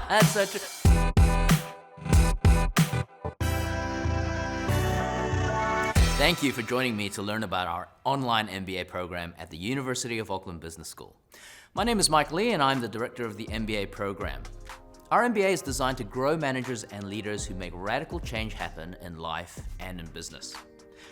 That's so true. Thank you for joining me to learn about our online MBA program at the University of Auckland Business School. My name is Mike Lee and I'm the director of the MBA program. Our MBA is designed to grow managers and leaders who make radical change happen in life and in business.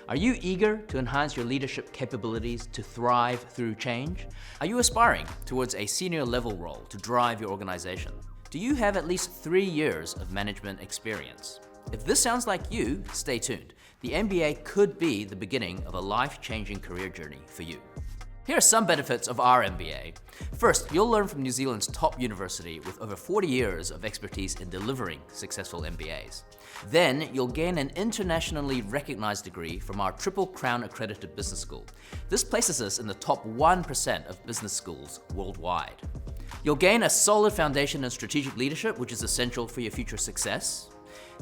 Are you eager to enhance your leadership capabilities to thrive through change? Are you aspiring towards a senior level role to drive your organization? Do you have at least 3 years of management experience? If this sounds like you, stay tuned. The MBA could be the beginning of a life-changing career journey for you. Here are some benefits of our MBA. First, you'll learn from New Zealand's top university with over 40 years of expertise in delivering successful MBAs. Then, you'll gain an internationally recognized degree from our Triple Crown accredited business school. This places us in the top 1% of business schools worldwide. You'll gain a solid foundation in strategic leadership, which is essential for your future success.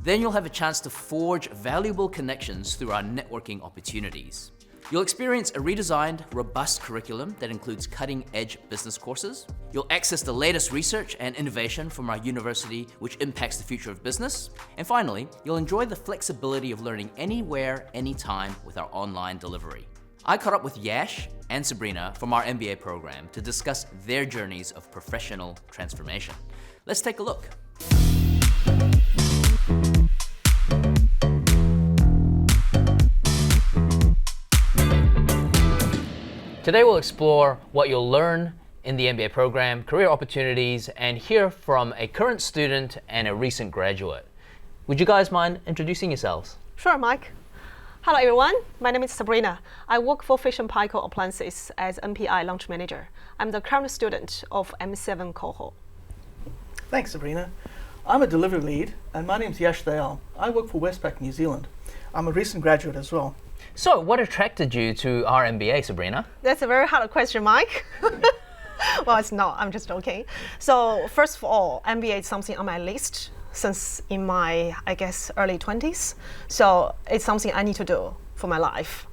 Then you'll have a chance to forge valuable connections through our networking opportunities. You'll experience a redesigned, robust curriculum that includes cutting-edge business courses. You'll access the latest research and innovation from our university, which impacts the future of business. And finally, you'll enjoy the flexibility of learning anywhere, anytime with our online delivery. I caught up with Yash and Sabrina from our MBA program to discuss their journeys of professional transformation. Let's take a look. Today we'll explore what you'll learn in the MBA program, career opportunities, and hear from a current student and a recent graduate. Would you guys mind introducing yourselves? Sure, Mike. Hello everyone, my name is Sabrina. I work for Fish & Paykel Appliances as MPI Launch Manager. I'm the current student of M7 cohort. Thanks, Sabrina. I'm a delivery lead, and my name's Yash Dayal. I work for Westpac New Zealand. I'm a recent graduate as well. So, what attracted you to our MBA, Sabrina? That's a very hard question, Mike. Well, it's not, I'm just joking. So, first of all, MBA is something on my list since in my, early 20s. So, it's something I need to do for my life.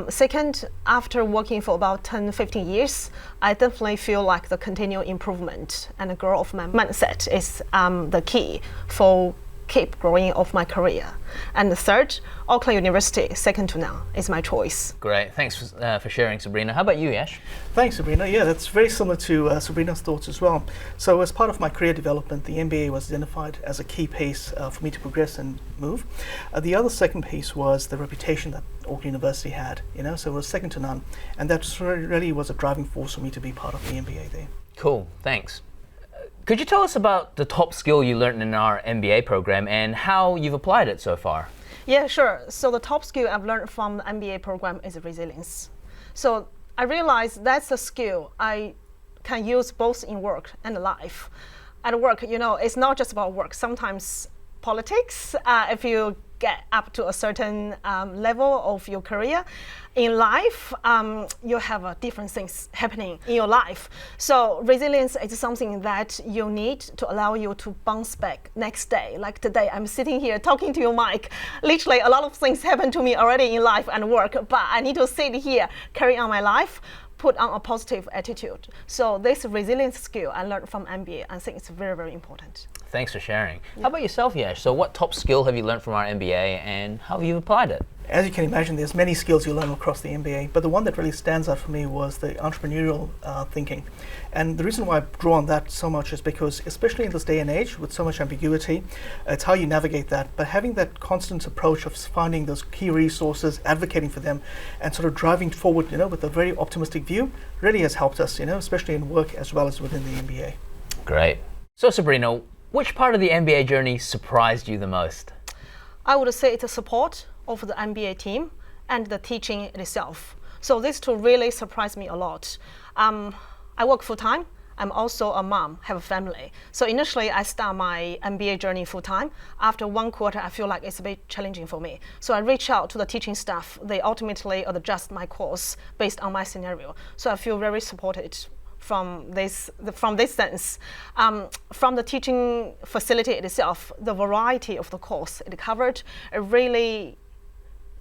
Second, after working for about 10-15 years, I definitely feel like the continual improvement and the growth of my mindset is the key for keep growing of my career. And the third, Auckland University, second to none, is my choice. Great, thanks for sharing, Sabrina. How about you, Yash? Thanks, Sabrina. Yeah, that's very similar to Sabrina's thoughts as well. So as part of my career development, the MBA was identified as a key piece for me to progress and move. The other second piece was the reputation that Auckland University had, so it was second to none. And that really was a driving force for me to be part of the MBA there. Cool, thanks. Could you tell us about the top skill you learned in our MBA program and how you've applied it so far? Yeah, sure. So the top skill I've learned from the MBA program is resilience. So I realized that's a skill I can use both in work and life. At work, it's not just about work. Sometimes politics, if you get up to a certain level of your career. In life, you have different things happening in your life. So resilience is something that you need to allow you to bounce back next day. Like today, I'm sitting here talking to you, Mike. Literally, a lot of things happen to me already in life and work, but I need to sit here, carry on my life, put on a positive attitude. So this resilience skill I learned from MBA, I think it's very, very important. Thanks for sharing. Yeah. How about yourself, Yash? So what top skill have you learned from our MBA and how have you applied it? As you can imagine, there's many skills you learn across the MBA, but the one that really stands out for me was the entrepreneurial thinking. And the reason why I draw on that so much is because, especially in this day and age with so much ambiguity, it's how you navigate that. But having that constant approach of finding those key resources, advocating for them, and sort of driving forward, with a very optimistic view, really has helped us, especially in work as well as within the MBA. Great. So Sabrina, which part of the MBA journey surprised you the most? I would say it's the support of the MBA team and the teaching itself. So these two really surprised me a lot. I work full-time. I'm also a mom, have a family. So initially, I start my MBA journey full-time. After 1 quarter, I feel like it's a bit challenging for me. So I reach out to the teaching staff. They ultimately adjust my course based on my scenario. So I feel very supported from this sense. From the teaching facility itself, the variety of the course it covered, it really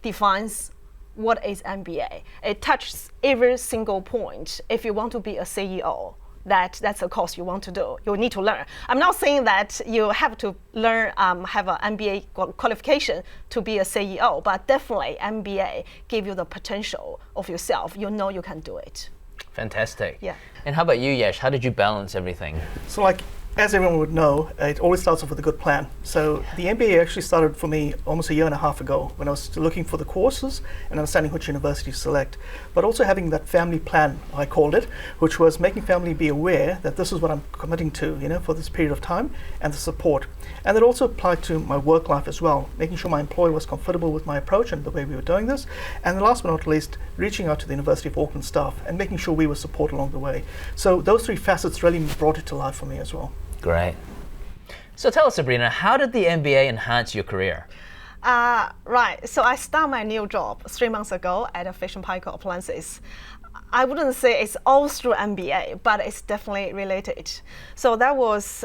defines what is MBA. It touches every single point. If you want to be a CEO, that's a course you want to do. You need to learn. I'm not saying that you have to learn, have an MBA qualification to be a CEO, but definitely MBA give you the potential of yourself. You know you can do it. Fantastic. Yeah. And how about you, Yash? How did you balance everything? So like, as everyone would know, it always starts off with a good plan. So the MBA actually started for me almost a year and a half ago when I was looking for the courses and understanding which university to select, but also having that family plan, I called it, which was making family be aware that this is what I'm committing to, for this period of time, and the support. And that also applied to my work life as well, making sure my employer was comfortable with my approach and the way we were doing this. And last but not least, reaching out to the University of Auckland staff and making sure we were supported along the way. So those three facets really brought it to life for me as well. Great. So tell us, Sabrina, how did the MBA enhance your career? Right. So I started my new job 3 months ago at Fish and Paykel Appliances. I wouldn't say it's all through MBA, but it's definitely related. So that was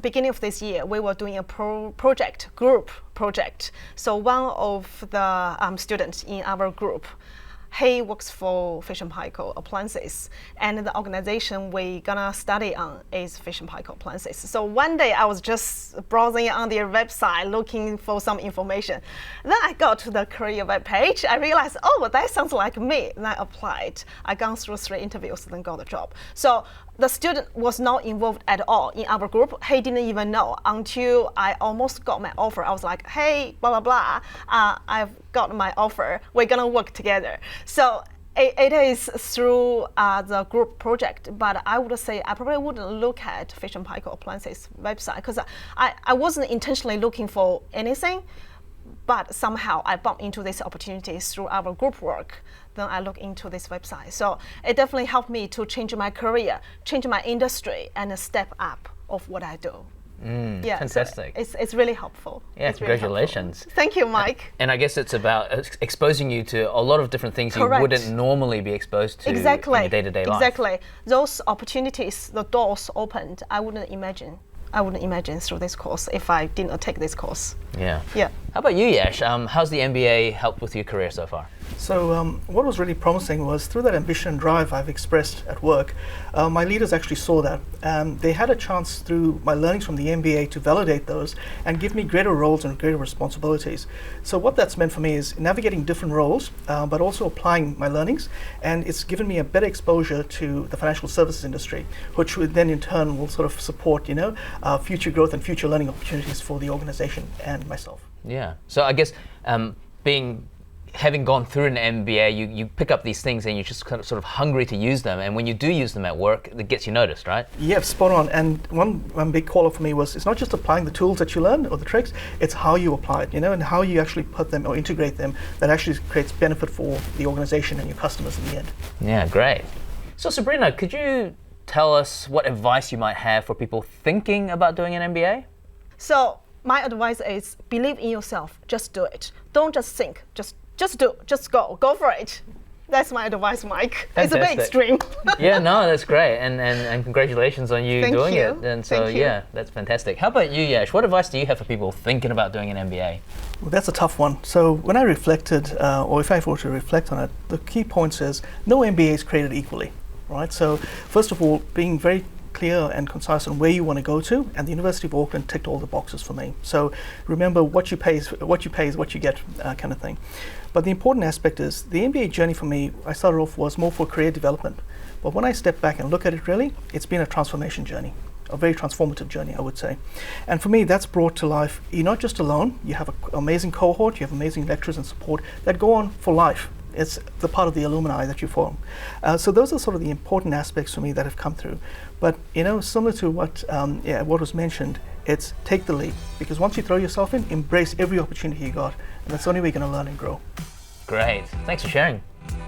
beginning of this year. We were doing a group project. So one of the students in our group, he works for Fish and Paykel Appliances, and the organization we're gonna study on is Fish and Paykel Appliances. So one day I was just browsing on their website looking for some information. Then I got to the career web page. I realized, oh, that sounds like me. And I applied. I gone through 3 interviews, then got the job. So the student was not involved at all in our group. He didn't even know until I almost got my offer. I was like, hey, blah, blah, blah. I've got my offer. We're gonna work together. So it is through the group project, but I would say I probably wouldn't look at Fish and Paykel Appliances website because I wasn't intentionally looking for anything, but somehow I bumped into this opportunity through our group work. Then I look into this website. So it definitely helped me to change my career, change my industry, and a step up of what I do. Yeah, fantastic. So it's really helpful. Yeah, it's really congratulations. helpful. Thank you, Mike. And I guess it's about exposing you to a lot of different things Correct. you wouldn't normally be exposed to Exactly. in your day-to-day life. Exactly. Those opportunities, the doors opened, I wouldn't imagine through this course if I didn't take this course. Yeah. Yeah. How about you, Yash? How's the MBA helped with your career so far? So what was really promising was through that ambition and drive I've expressed at work, my leaders actually saw that. They had a chance through my learnings from the MBA to validate those and give me greater roles and greater responsibilities. So what that's meant for me is navigating different roles, but also applying my learnings, and it's given me a better exposure to the financial services industry, which would then in turn will sort of support, future growth and future learning opportunities for the organization and myself. Yeah. So I guess having gone through an MBA, you pick up these things and you're just kind of sort of hungry to use them. And when you do use them at work, it gets you noticed, right? Yeah, spot on. And one big call for me was it's not just applying the tools that you learn or the tricks, it's how you apply it, and how you actually put them or integrate them that actually creates benefit for the organization and your customers in the end. Yeah, great. So Sabrina, could you tell us what advice you might have for people thinking about doing an MBA? So my advice is believe in yourself. Just do it. Don't just think. Just do. Just go for it. That's my advice, Mike. Fantastic. It's a bit extreme. Yeah, no, that's great, and congratulations on you doing it. And so yeah, that's fantastic. How about you, Yash? What advice do you have for people thinking about doing an MBA? Well, that's a tough one. So when I reflected, or if I were to reflect on it, the key points is no MBA is created equally, right? So first of all, being very clear and concise on where you want to go to, and the University of Auckland ticked all the boxes for me. So remember, what you pay is what you get, kind of thing. But the important aspect is the MBA journey for me, I started off was more for career development. But when I step back and look at it really, it's been a transformation journey, a very transformative journey, I would say. And for me, that's brought to life, you're not just alone, you have an amazing cohort, you have amazing lecturers and support that go on for life. It's the part of the alumni that you form. So those are sort of the important aspects for me that have come through. But similar to what was mentioned, it's take the leap, because once you throw yourself in, embrace every opportunity you got, and that's the only way you're going to learn and grow. Great, thanks for sharing.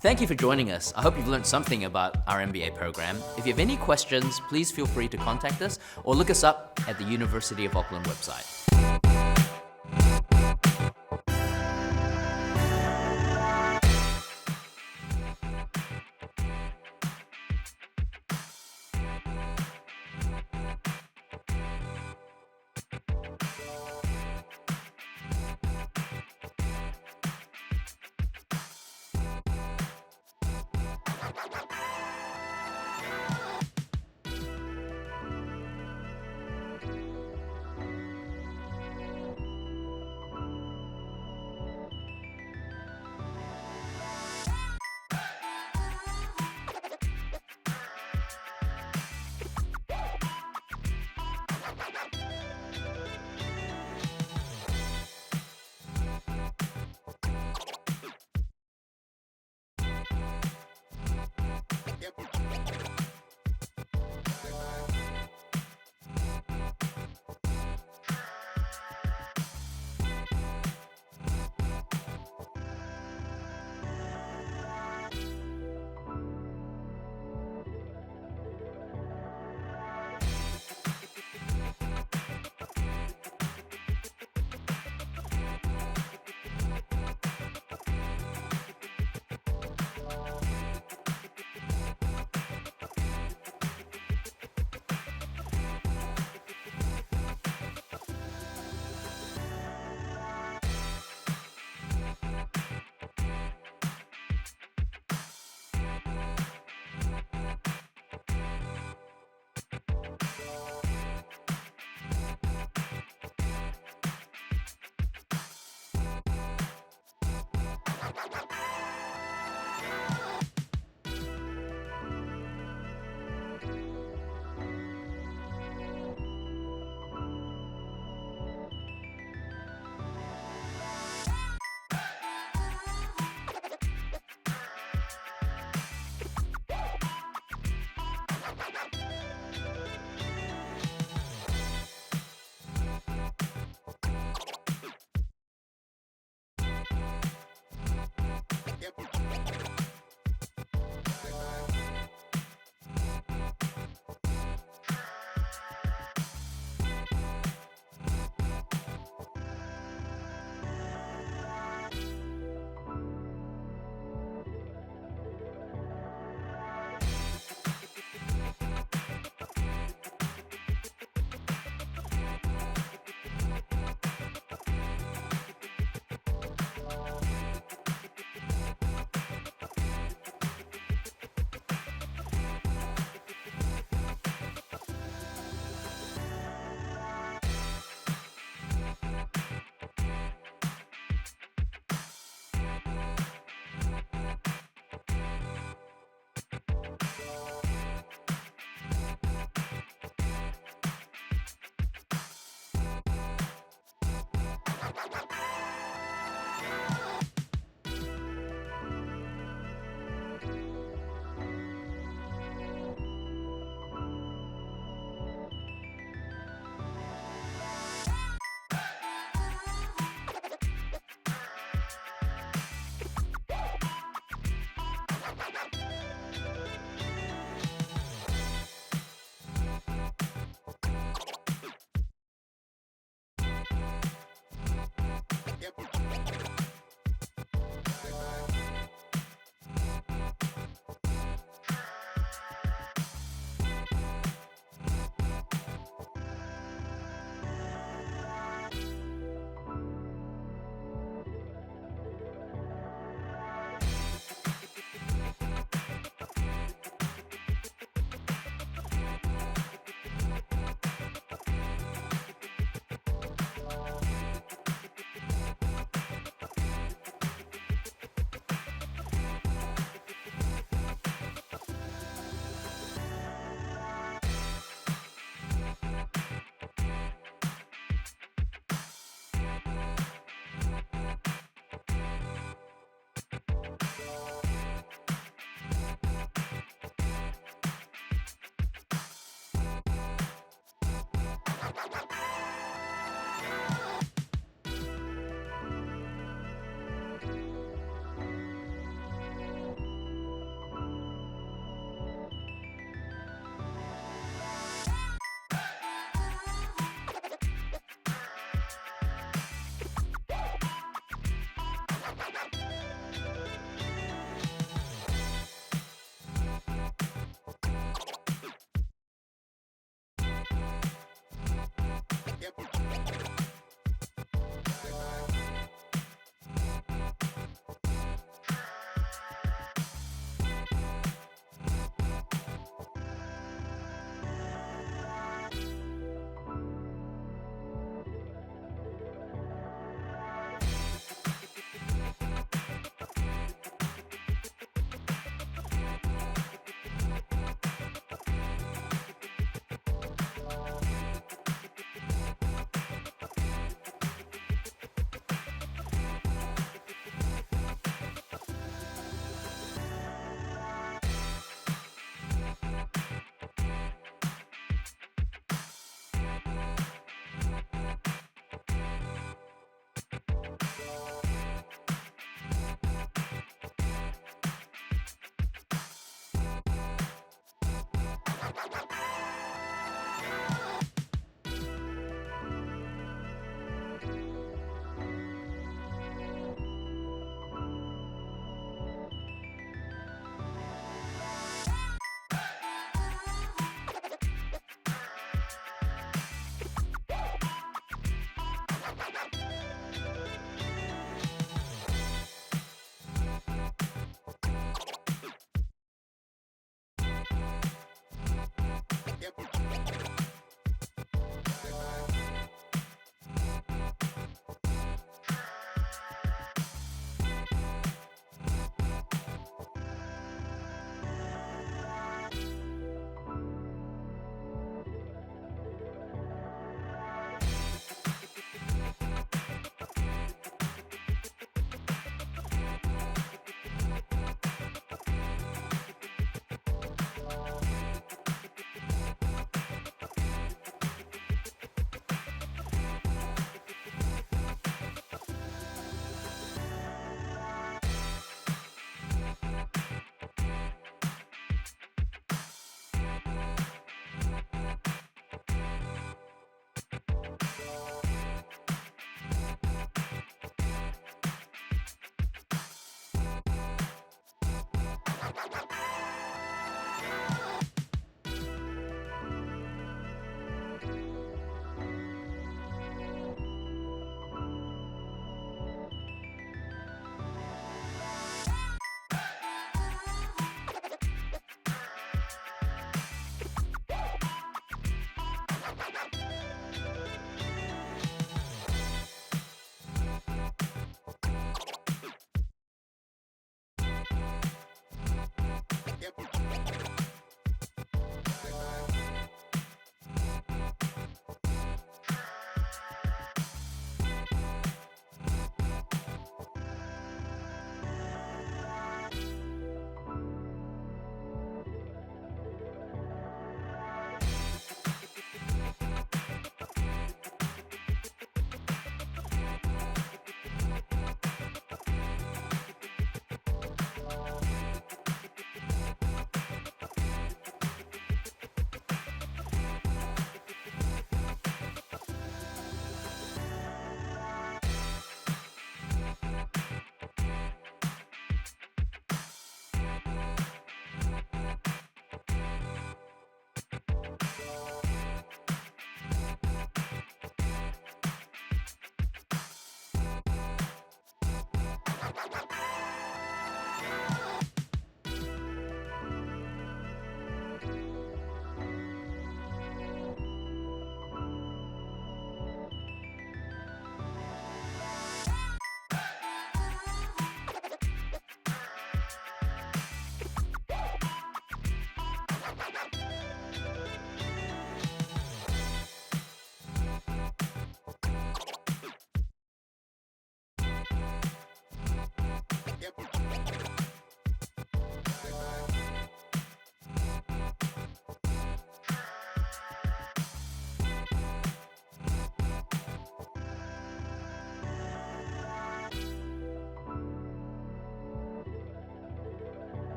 Thank you for joining us. I hope you've learned something about our MBA program. If you have any questions, please feel free to contact us or look us up at the University of Auckland website.